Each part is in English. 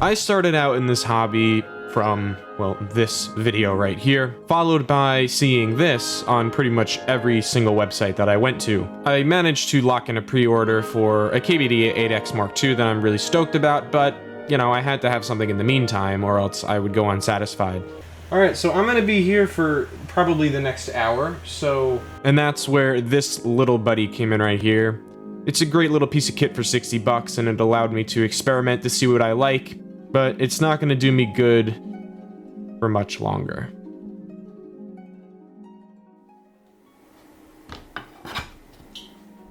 I started out in this hobby from, well, this video right here, followed by seeing this on pretty much every single website that I went to. I managed to lock in a pre-order for a KBD8X Mark II that I'm really stoked about, but, you know, I had to have something in the meantime or else I would go unsatisfied. Alright, so I'm gonna be here for probably the next hour, so... And that's where this little buddy came in right here. It's a great little piece of kit for 60 bucks, and it allowed me to experiment to see what I like, but it's not gonna do me good for much longer.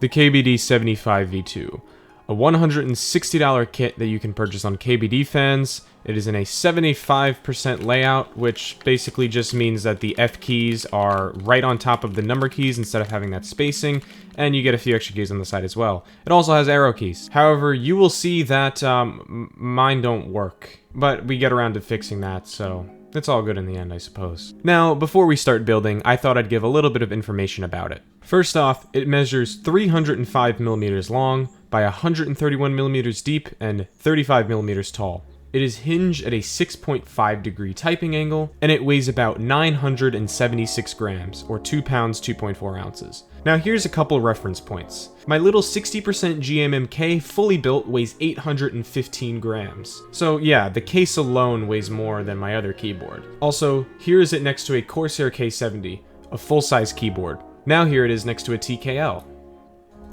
The KBD75V2. A $160 kit that you can purchase on KBD Fans. It is in a 75% layout, which basically just means that the F keys are right on top of the number keys instead of having that spacing, and you get a few extra keys on the side as well. It also has arrow keys. However, you will see that mine don't work, but we get around to fixing that, so it's all good in the end, I suppose. Now, before we start building, I thought I'd give a little bit of information about it. First off, it measures 305mm long by 131mm deep and 35mm tall. It is hinged at a 6.5 degree typing angle, and it weighs about 976 grams, or 2 pounds 2.4 ounces. Now here's a couple reference points. My little 60% GMMK fully built weighs 815 grams. So yeah, the case alone weighs more than my other keyboard. Also, here is it next to a Corsair K70, a full-size keyboard. Now here it is next to a TKL.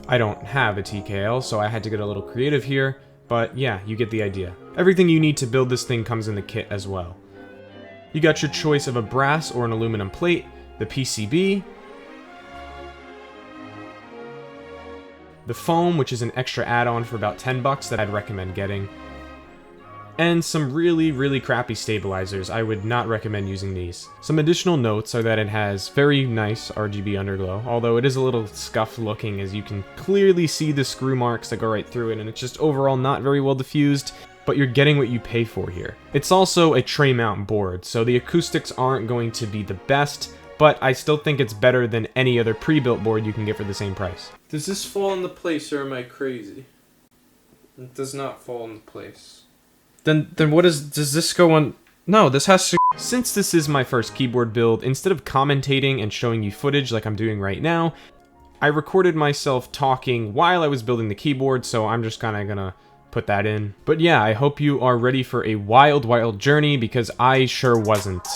I don't have a TKL, so I had to get a little creative here, but yeah, you get the idea. Everything you need to build this thing comes in the kit as well. You got your choice of a brass or an aluminum plate, the PCB, the foam, which is an extra add-on for about 10 bucks that I'd recommend getting, and some really crappy stabilizers. I would not recommend using these. Some additional notes are that it has very nice RGB underglow, although it is a little scuffed looking as you can clearly see the screw marks that go right through it, and it's just overall not very well diffused, but you're getting what you pay for here. It's also a tray mount board, so the acoustics aren't going to be the best, but I still think it's better than any other pre-built board you can get for the same price. Does this fall into place, or am I crazy? It does not fall into place. Then what does this go on? No, this has to... Since this is my first keyboard build, instead of commentating and showing you footage like I'm doing right now, I recorded myself talking while I was building the keyboard, so I'm just kinda gonna put that in. But yeah, I hope you are ready for a wild journey, because I sure wasn't.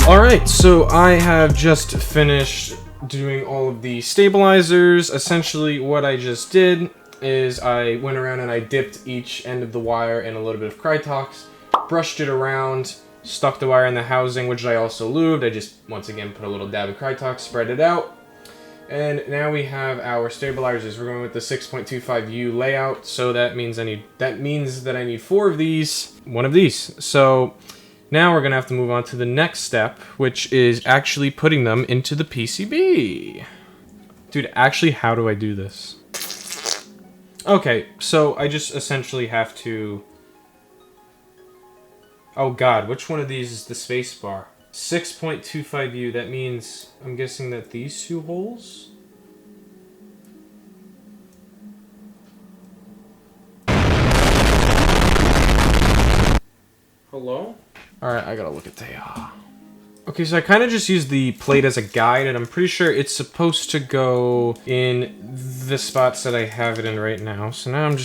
Alright, so I have just finished doing all of the stabilizers. Essentially, what I just did is I went around and I dipped each end of the wire in a little bit of Krytox, brushed it around, stuck the wire in the housing, which I also lubed. I just, once again, put a little dab of Krytox, spread it out, and now we have our stabilizers. We're going with the 6.25U layout, so that means that I need 4 of these, 1 of these. So now we're gonna have to move on to the next step, which is actually putting them into the PCB. Dude, actually, how do I do this? Okay, so I just essentially have to... Oh god, which one of these is the spacebar? 6.25U, that means, I'm guessing that these 2 holes? Hello? Alright, I gotta look at the... Okay, so I kind of just used the plate as a guide, and I'm pretty sure it's supposed to go in the spots that I have it in right now. So now I'm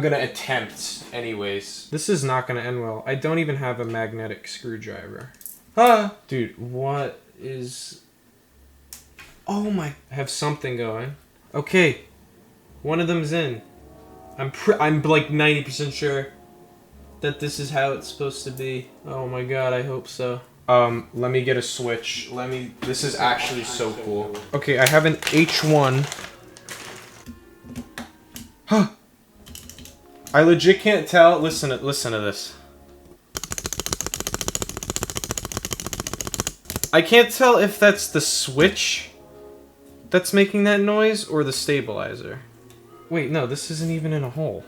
gonna attempt anyways. This is not gonna end well. I don't even have a magnetic screwdriver. Ah! Dude, what is... Oh my... I have something going. Okay. One of them's in. I'm like 90% sure that this is how it's supposed to be. Oh my god, I hope so. Let me get a switch. This is actually so cool. Okay, I have an H1. Huh. I legit can't tell. Listen to this. I can't tell if that's the switch that's making that noise or the stabilizer. Wait, no, this isn't even in a hole.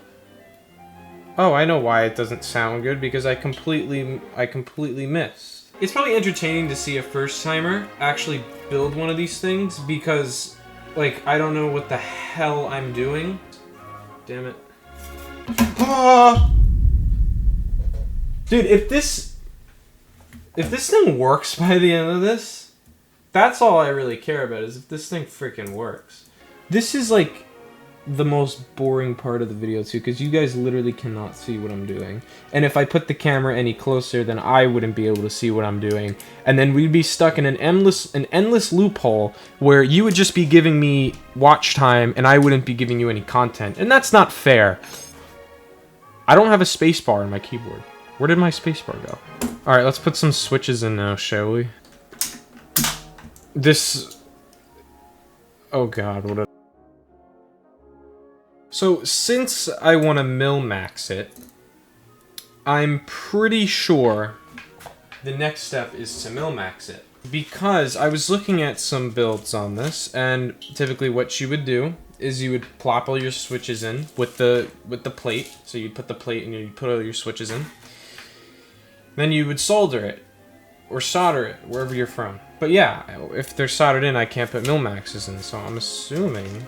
Oh, I know why it doesn't sound good, because I completely missed. It's probably entertaining to see a first-timer actually build one of these things, because, like, I don't know what the hell I'm doing. Damn it. Ah! Dude, if this thing works by the end of this, that's all I really care about, is if this thing freaking works. This is, like, the most boring part of the video too, because you guys literally cannot see what I'm doing. And if I put the camera any closer, then I wouldn't be able to see what I'm doing. And then we'd be stuck in an endless loophole where you would just be giving me watch time and I wouldn't be giving you any content. And that's not fair. I don't have a spacebar on my keyboard. Where did my spacebar go? Alright, let's put some switches in now, shall we? Oh god, what a... So, since I want to min-max it, I'm pretty sure the next step is to min-max it. Because I was looking at some builds on this, and typically what you would do is you would plop all your switches in with the plate. So you'd put the plate and you'd put all your switches in. Then you would solder it, or solder it, wherever you're from. But yeah, if they're soldered in, I can't put min-maxes in, so I'm assuming...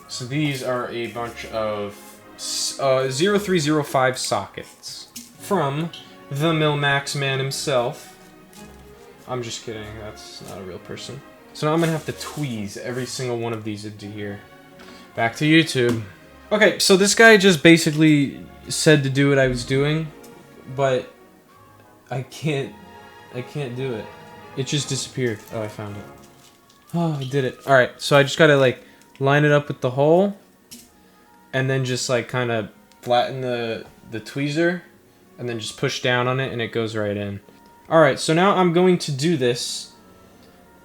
So these are a bunch of 0305 sockets from the min-max man himself. I'm just kidding, that's not a real person. So now I'm gonna have to tweeze every single one of these into here. Back to YouTube. Okay, so this guy just basically said to do what I was doing, but I can't do it. It just disappeared. Oh, I found it. Oh, I did it. Alright, so I just gotta like line it up with the hole, and then just like kind of flatten the tweezer, and then just push down on it and it goes right in. Alright, so now I'm going to do this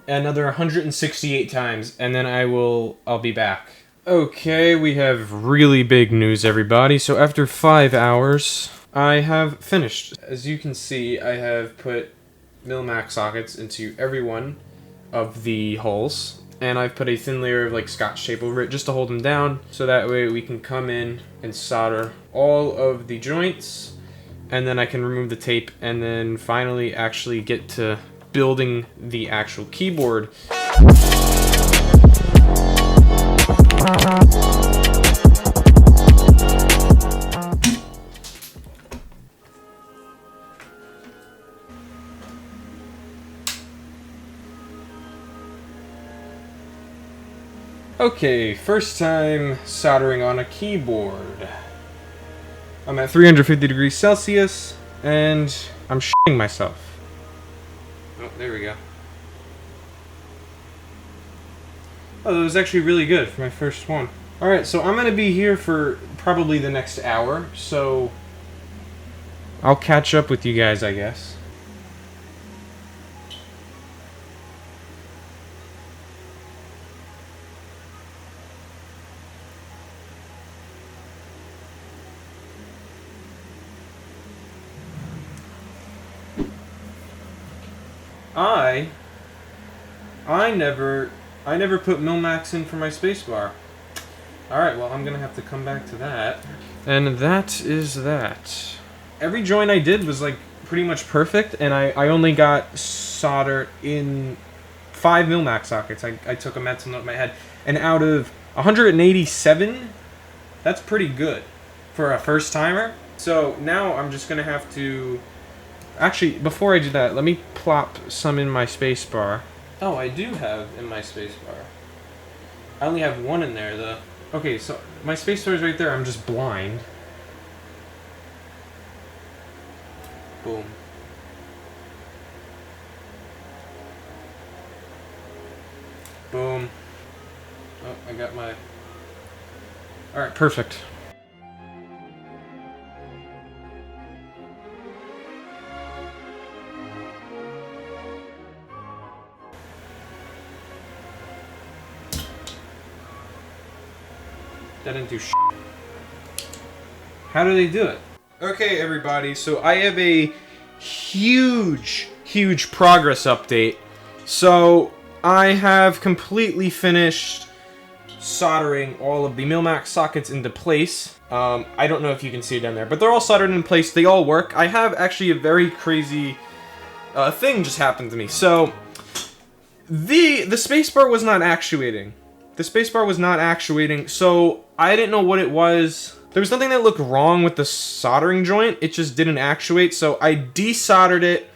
another 168 times, and then I'll be back. Okay, we have really big news, everybody. So after 5 hours, I have finished. As you can see, I have put min-max sockets into every one of the holes. And I've put a thin layer of like Scotch tape over it just to hold them down, so that way we can come in and solder all of the joints, and then I can remove the tape, and then finally actually get to building the actual keyboard. Okay, first time soldering on a keyboard. I'm at 350 degrees Celsius, and I'm shitting myself. Oh, there we go. Oh, that was actually really good for my first one. Alright, so I'm gonna be here for probably the next hour, so I'll catch up with you guys, I guess. I never put min-max in for my spacebar. Alright, well I'm gonna have to come back to that. And that is that. Every joint I did was like pretty much perfect, and I only got solder in 5 min-max sockets. I took a mental note in my head. And out of 187, that's pretty good for a first timer. So now I'm just gonna have to... Actually, before I do that, let me plop some in my spacebar. Oh, I do have in my spacebar. I only have one in there, though. Okay, so my spacebar is right there. I'm just blind. Boom. Boom. Oh, I got my... Alright, perfect. That didn't do shit. How do they do it? Okay, everybody, so I have a huge progress update. So, I have completely finished soldering all of the Milmax sockets into place. I don't know if you can see it down there, but they're all soldered in place. They all work. I have actually a very crazy thing just happened to me. So the spacebar was not actuating. The spacebar was not actuating, so I didn't know what it was. There was nothing that looked wrong with the soldering joint. It just didn't actuate, so I desoldered it.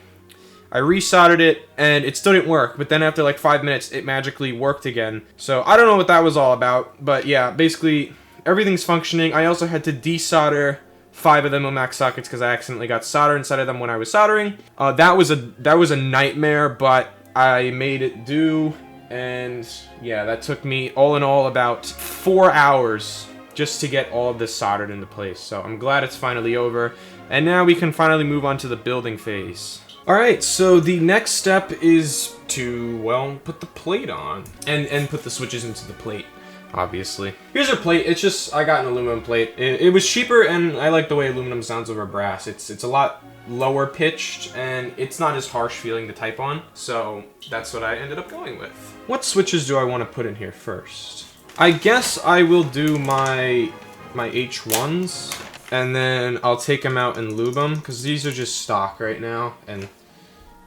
I resoldered it, and it still didn't work. But then after like 5 minutes, it magically worked again. So I don't know what that was all about. But yeah, basically everything's functioning. I also had to desolder 5 of the Milmax sockets because I accidentally got solder inside of them when I was soldering. That was a nightmare, but I made it do. And yeah, that took me all in all about 4 hours just to get all of this soldered into place. So I'm glad it's finally over. And now we can finally move on to the building phase. Alright, so the next step is to, well, put the plate on. And put the switches into the plate, obviously. Here's our plate. It's just, I got an aluminum plate. It was cheaper, and I like the way aluminum sounds over brass. It's a lot lower pitched, and it's not as harsh feeling to type on. So that's what I ended up going with. What switches do I want to put in here first? I guess I will do my H1s. And then I'll take them out and lube them, because these are just stock right now. And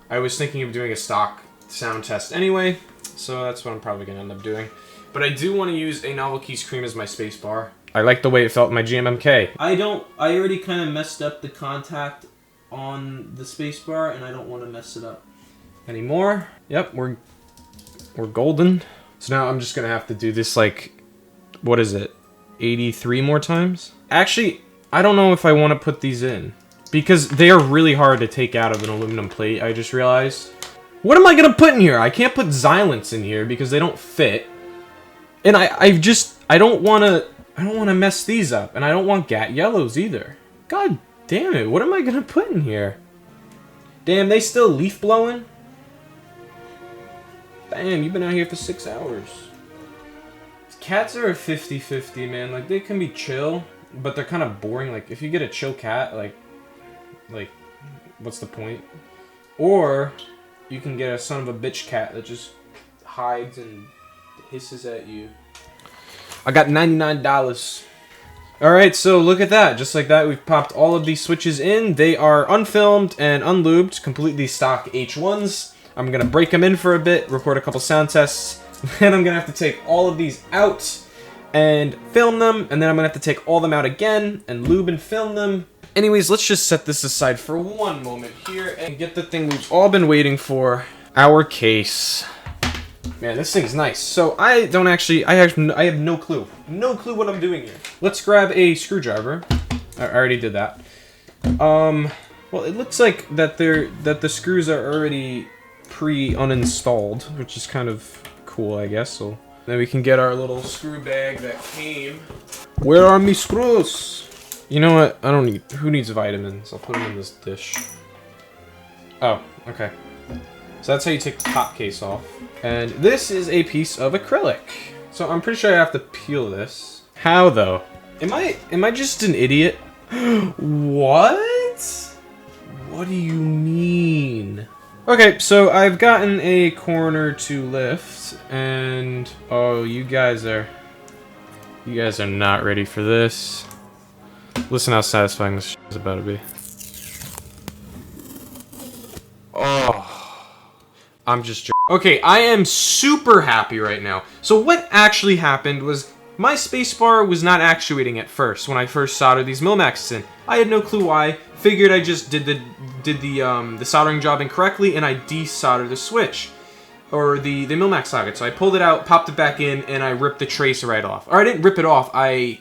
I was thinking of doing a stock sound test anyway, so that's what I'm probably going to end up doing. But I do want to use a NovelKeys cream as my spacebar. I like the way it felt in my GMMK. I already kind of messed up the contact on the spacebar, and I don't want to mess it up anymore. Yep, we're golden. So now I'm just going to have to do this, like, what is it, 83 more times? Actually, I don't know if I want to put these in, because they are really hard to take out of an aluminum plate, I just realized. What am I going to put in here? I can't put xylants in here because they don't fit. And I don't want to mess these up, and I don't want gat yellows either. God damn it, what am I going to put in here? Damn, they still leaf blowing? Damn, you've been out here for 6 hours. Cats are a 50-50, man. Like, they can be chill, but they're kind of boring. Like, if you get a chill cat, like, what's the point? Or you can get a son of a bitch cat that just hides and hisses at you. I got $99. Alright, so look at that. Just like that, we've popped all of these switches in. They are unfilmed and unlubed, completely stock H1s. I'm going to break them in for a bit, record a couple sound tests. Then I'm going to have to take all of these out and film them, and then I'm going to have to take all them out again and lube and film them. Anyways, let's just set this aside for one moment here and get the thing we've all been waiting for, our case. Man, this thing's nice. So I don't actually, I have no clue. No clue what I'm doing here. Let's grab a screwdriver. I already did that. Well, it looks like that the screws are already pre-uninstalled, which is kind of cool, I guess. So then we can get our little screw bag that came. Where are me screws? You know what? I don't need. Who needs vitamins? I'll put them in this dish. Oh, okay. So that's how you take the top case off. And this is a piece of acrylic. So I'm pretty sure I have to peel this. How though? Am I just an idiot? What? What do you mean? Okay, so I've gotten a corner to lift, and oh, you guys are not ready for this. Listen how satisfying this is about to be. Oh, I'm just okay, I am super happy right now. So what actually happened was my spacebar was not actuating at first when I first soldered these Milmaxes in. I had no clue why. Figured I just did the soldering job incorrectly, and I desoldered the switch or the Milmax socket. So I pulled it out, popped it back in, and I ripped the trace right off. Or I didn't rip it off. I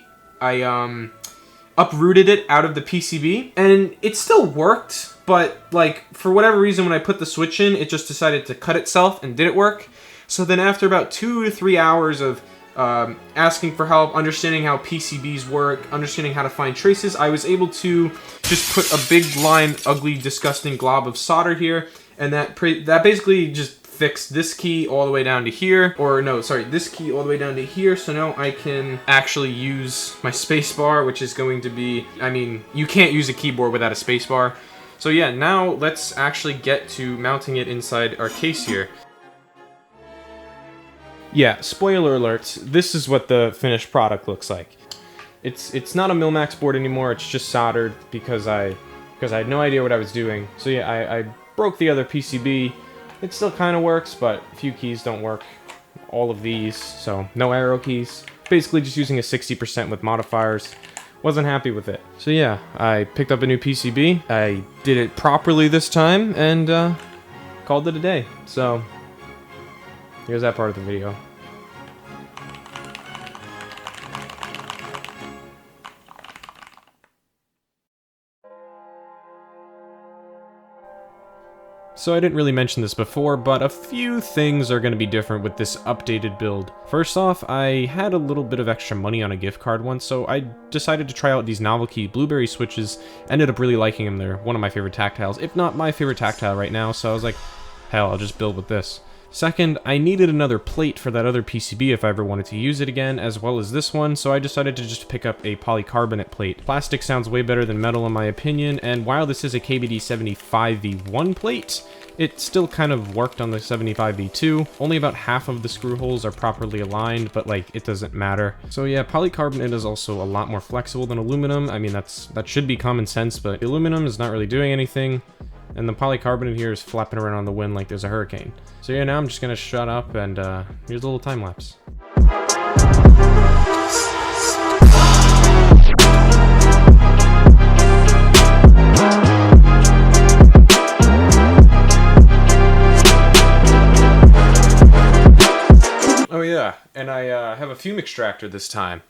uprooted it out of the PCB, and it still worked. But like for whatever reason, when I put the switch in, it just decided to cut itself and didn't work. So then after about 2 to 3 hours of asking for help, understanding how PCBs work, understanding how to find traces, I was able to just put a big lime, ugly, disgusting glob of solder here, and that basically just fixed this key all the way down to here, or no, sorry, this key all the way down to here. So now I can actually use my spacebar, which is going to be, I mean, you can't use a keyboard without a spacebar. So yeah, now let's actually get to mounting it inside our case here. Yeah, spoiler alert, this is what the finished product looks like. It's not a Mil-Max board anymore, it's just soldered because I had no idea what I was doing. So yeah, I broke the other PCB. It still kind of works, but a few keys don't work. All of these, so no arrow keys. Basically just using a 60% with modifiers. Wasn't happy with it. So yeah, I picked up a new PCB. I did it properly this time, and called it a day. So here's that part of the video. So I didn't really mention this before, but a few things are going to be different with this updated build. First off, I had a little bit of extra money on a gift card once, so I decided to try out these NovelKey Blueberry switches. Ended up really liking them. They're one of my favorite tactiles, if not my favorite tactile right now, so I was like, hell, I'll just build with this. Second, I needed another plate for that other PCB if I ever wanted to use it again, as well as this one, so I decided to just pick up a polycarbonate plate. Plastic sounds way better than metal in my opinion, and while this is a KBD75V1 plate, it still kind of worked on the 75V2. Only about half of the screw holes are properly aligned, but like, it doesn't matter. So yeah, polycarbonate is also a lot more flexible than aluminum. I mean, that should be common sense, but the aluminum is not really doing anything. And the polycarbonate here is flapping around on the wind like there's a hurricane. So yeah, now I'm just gonna shut up and here's a little time lapse. Oh yeah, and I have a fume extractor this time.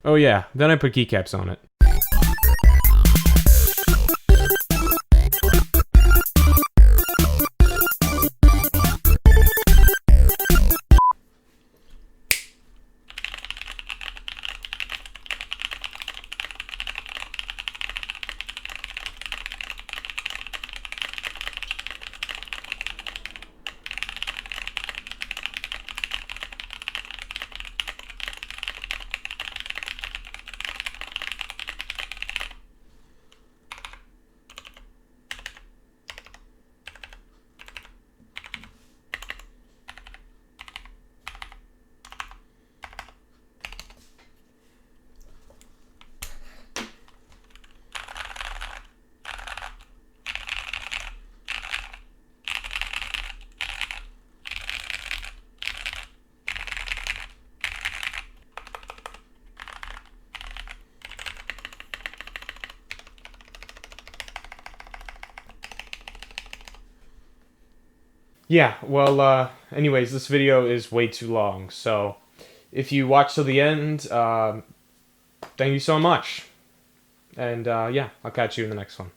Oh yeah, then I put keycaps on it. Yeah, well, anyways, this video is way too long, so if you watch till the end, thank you so much. And, yeah, I'll catch you in the next one.